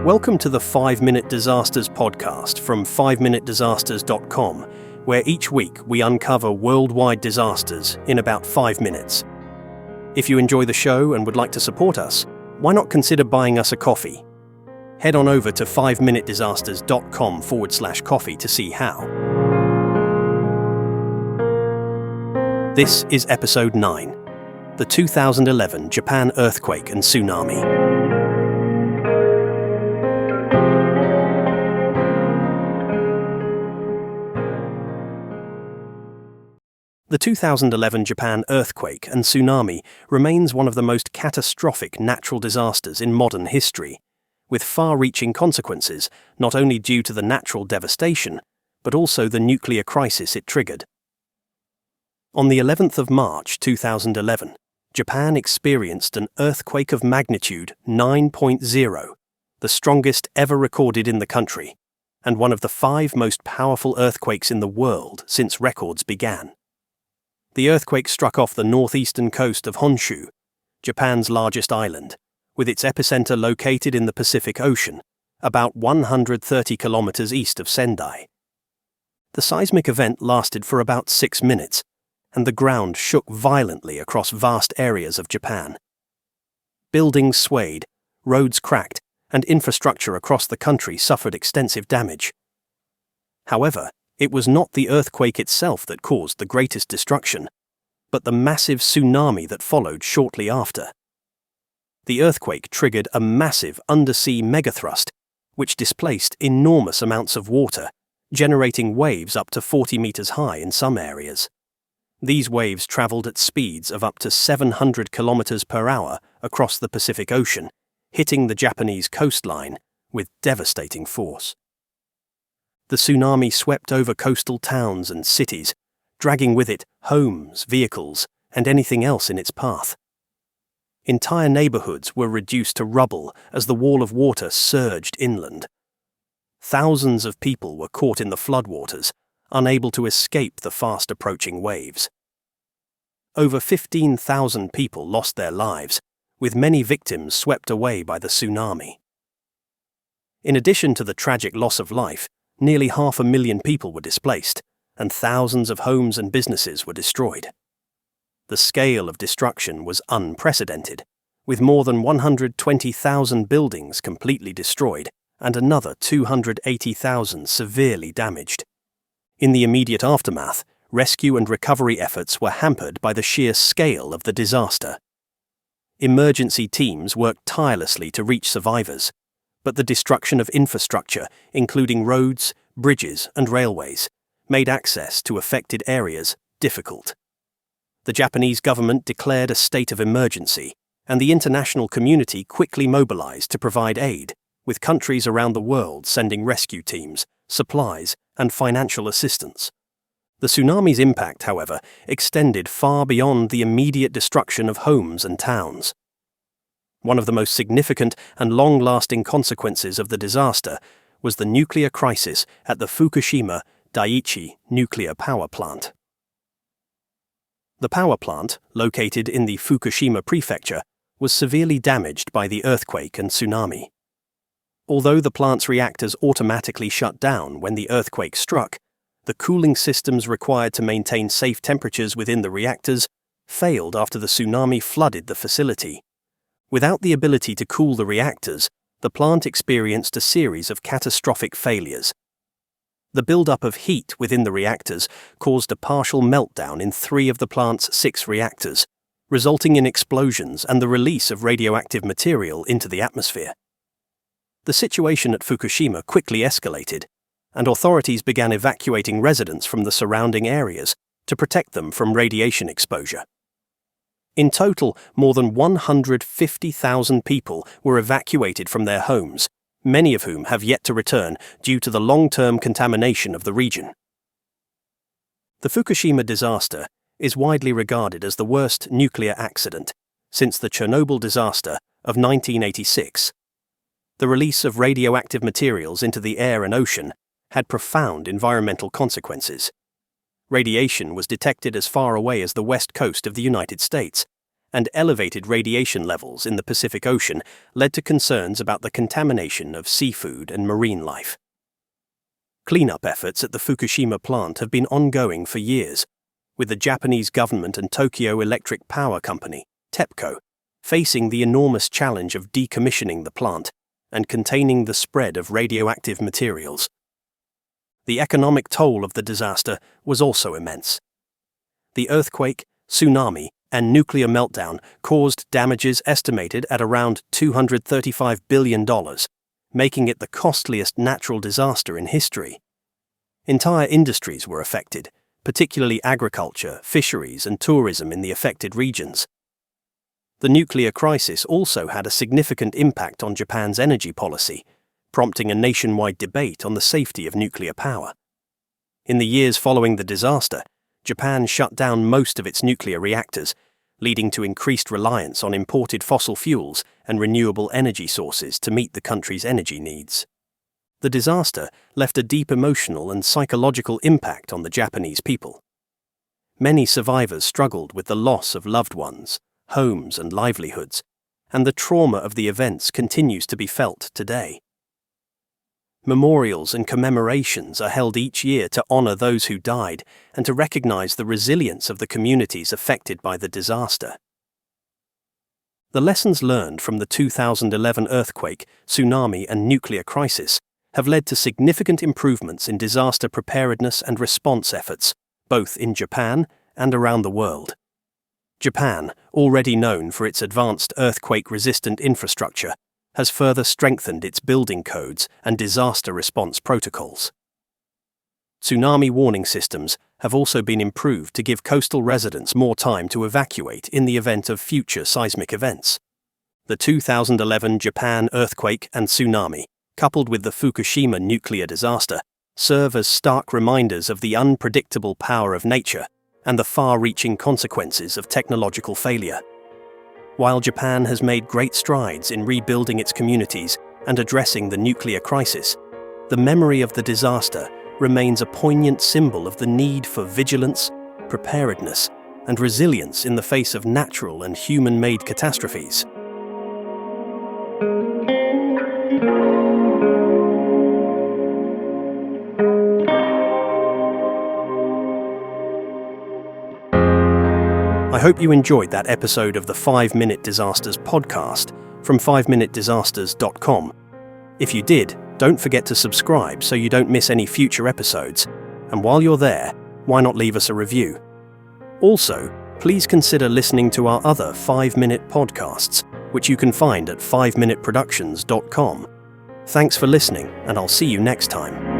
Welcome to the 5-Minute Disasters podcast from 5minutedisasters.com, where each week we uncover worldwide disasters in about 5 minutes. If you enjoy the show and would like to support us, why not consider buying us a coffee? Head on over to 5minutedisasters.com/coffee to see how. This is episode 9, the 2011 Japan Earthquake and Tsunami. The 2011 Japan earthquake and tsunami remains one of the most catastrophic natural disasters in modern history, with far-reaching consequences not only due to the natural devastation, but also the nuclear crisis it triggered. On the 11th of March 2011, Japan experienced an earthquake of magnitude 9.0, the strongest ever recorded in the country, and one of the 5 most powerful earthquakes in the world since records began. The earthquake struck off the northeastern coast of Honshu, Japan's largest island, with its epicenter located in the Pacific Ocean, about 130 kilometers east of Sendai. The seismic event lasted for about 6 minutes, and the ground shook violently across vast areas of Japan. Buildings swayed, roads cracked, and infrastructure across the country suffered extensive damage. However, it was not the earthquake itself that caused the greatest destruction, but the massive tsunami that followed shortly after. The earthquake triggered a massive undersea megathrust, which displaced enormous amounts of water, generating waves up to 40 meters high in some areas. These waves traveled at speeds of up to 700 kilometers per hour across the Pacific Ocean, hitting the Japanese coastline with devastating force. The tsunami swept over coastal towns and cities, dragging with it homes, vehicles, and anything else in its path. Entire neighborhoods were reduced to rubble as the wall of water surged inland. Thousands of people were caught in the floodwaters, unable to escape the fast-approaching waves. Over 15,000 people lost their lives, with many victims swept away by the tsunami. In addition to the tragic loss of life, nearly 500,000 people were displaced, and thousands of homes and businesses were destroyed. The scale of destruction was unprecedented, with more than 120,000 buildings completely destroyed and another 280,000 severely damaged. In the immediate aftermath, rescue and recovery efforts were hampered by the sheer scale of the disaster. Emergency teams worked tirelessly to reach survivors, but the destruction of infrastructure, including roads, bridges, and railways, made access to affected areas difficult. The Japanese government declared a state of emergency, and the international community quickly mobilized to provide aid, with countries around the world sending rescue teams, supplies, and financial assistance. The tsunami's impact, however, extended far beyond the immediate destruction of homes and towns. One of the most significant and long-lasting consequences of the disaster was the nuclear crisis at the Fukushima Daiichi Nuclear Power Plant. The power plant, located in the Fukushima prefecture, was severely damaged by the earthquake and tsunami. Although the plant's reactors automatically shut down when the earthquake struck, the cooling systems required to maintain safe temperatures within the reactors failed after the tsunami flooded the facility. Without the ability to cool the reactors, the plant experienced a series of catastrophic failures. The buildup of heat within the reactors caused a partial meltdown in 3 of the plant's 6 reactors, resulting in explosions and the release of radioactive material into the atmosphere. The situation at Fukushima quickly escalated, and authorities began evacuating residents from the surrounding areas to protect them from radiation exposure. In total, more than 150,000 people were evacuated from their homes, many of whom have yet to return due to the long-term contamination of the region. The Fukushima disaster is widely regarded as the worst nuclear accident since the Chernobyl disaster of 1986. The release of radioactive materials into the air and ocean had profound environmental consequences. Radiation was detected as far away as the west coast of the United States, and elevated radiation levels in the Pacific Ocean led to concerns about the contamination of seafood and marine life. Cleanup efforts at the Fukushima plant have been ongoing for years, with the Japanese government and Tokyo Electric Power Company, TEPCO, facing the enormous challenge of decommissioning the plant and containing the spread of radioactive materials. The economic toll of the disaster was also immense. The earthquake, tsunami, and nuclear meltdown caused damages estimated at around $235 billion, making it the costliest natural disaster in history. Entire industries were affected, particularly agriculture, fisheries, and tourism in the affected regions. The nuclear crisis also had a significant impact on Japan's energy policy, prompting a nationwide debate on the safety of nuclear power. In the years following the disaster, Japan shut down most of its nuclear reactors, leading to increased reliance on imported fossil fuels and renewable energy sources to meet the country's energy needs. The disaster left a deep emotional and psychological impact on the Japanese people. Many survivors struggled with the loss of loved ones, homes, and livelihoods, and the trauma of the events continues to be felt today. Memorials and commemorations are held each year to honor those who died and to recognize the resilience of the communities affected by the disaster. The lessons learned from the 2011 earthquake, tsunami, and nuclear crisis have led to significant improvements in disaster preparedness and response efforts, both in Japan and around the world. Japan, already known for its advanced earthquake-resistant infrastructure, has further strengthened its building codes and disaster response protocols. Tsunami warning systems have also been improved to give coastal residents more time to evacuate in the event of future seismic events. The 2011 Japan earthquake and tsunami, coupled with the Fukushima nuclear disaster, serve as stark reminders of the unpredictable power of nature and the far-reaching consequences of technological failure. While Japan has made great strides in rebuilding its communities and addressing the nuclear crisis, the memory of the disaster remains a poignant symbol of the need for vigilance, preparedness, and resilience in the face of natural and human-made catastrophes. I hope you enjoyed that episode of the 5-Minute Disasters podcast from 5minutedisasters.com. If you did, don't forget to subscribe so you don't miss any future episodes. And while you're there, why not leave us a review? Also, please consider listening to our other 5-minute podcasts, which you can find at 5minuteproductions.com. Thanks for listening, and I'll see you next time.